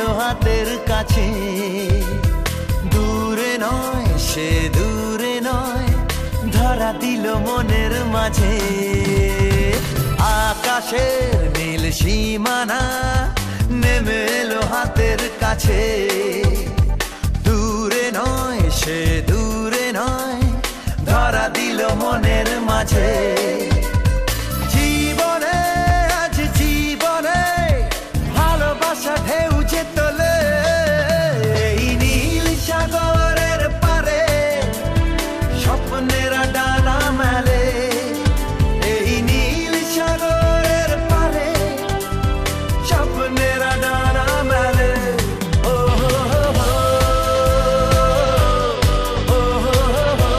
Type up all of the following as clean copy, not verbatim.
এলো হাতের কাছে। দূরে নয় সে দূরে নয়, ধরা দিল মনের মাঝে। আকাশের নীল সীমানা নেমে এলো হাতের কাছে। দূরে নয় সে দূরে নয়, ধরা দিল মনের মাঝে। জীবনে আজ জীবনে ভালোবাসা ঢেউ যে তোলে, এই নীল সাগরের পারে স্বপ্নেরা ডানা মেলে। এই নীল সাগরের পারে স্বপ্নেরা ডানা মেলে। ও হো হো হো, ও হো হো হো,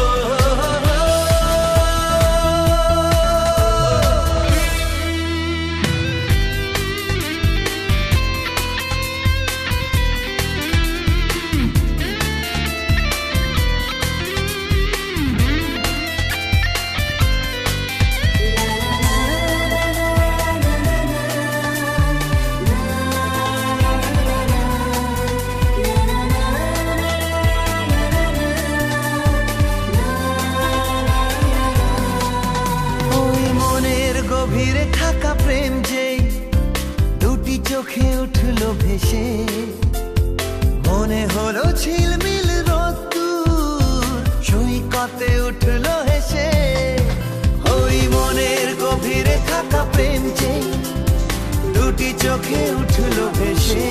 ও হো হো হো। ওই মনের গভীরে থাকা প্রেম যেই দুটি চোখে উঠলো ভেসে, মনে হলো ঝিলমিল রোদ্দুর সৈকতে উঠলো হেসে। ওই মনের গভীরে থাকা প্রেম যেই দুটি চোখে উঠলো ভেসে,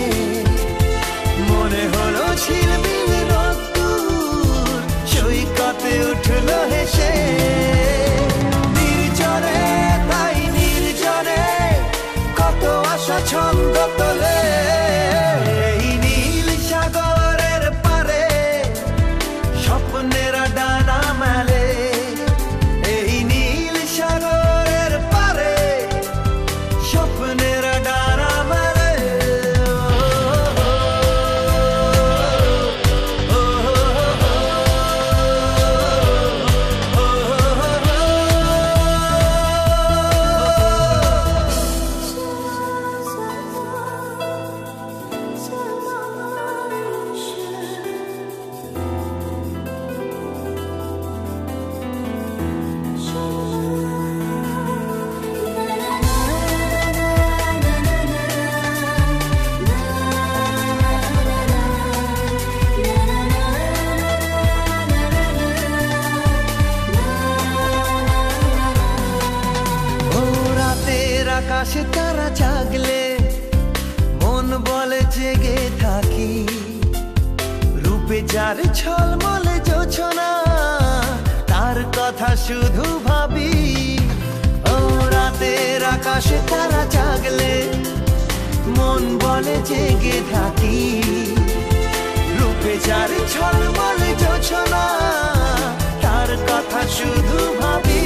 মনে হলো ঝিলমিল রোদ্দুর সৈকতে উঠলো হেসে। নির্জনে তাই নির্জনে কত আশা ছন্দ তোলে, এই নীল সাগরের পারে স্বপ্নেরা ডানা মেলে। এই নীল সাগরের পারে স্বপ্নেরা ডানা মেলে। ও হো হো হো, ও হো হো হো। ও রাতের আকাশে তারা জাগলে মন বলে জেগে থাকি। রূপে যার ঝলমলে জোছনা তার কথা শুধু ভাবি। ও রাতের আকাশে তারা জাগলে মন বলে জেগে থাকি। রূপে যার ঝলমলে জোছনা তার কথা শুধু ভাবি।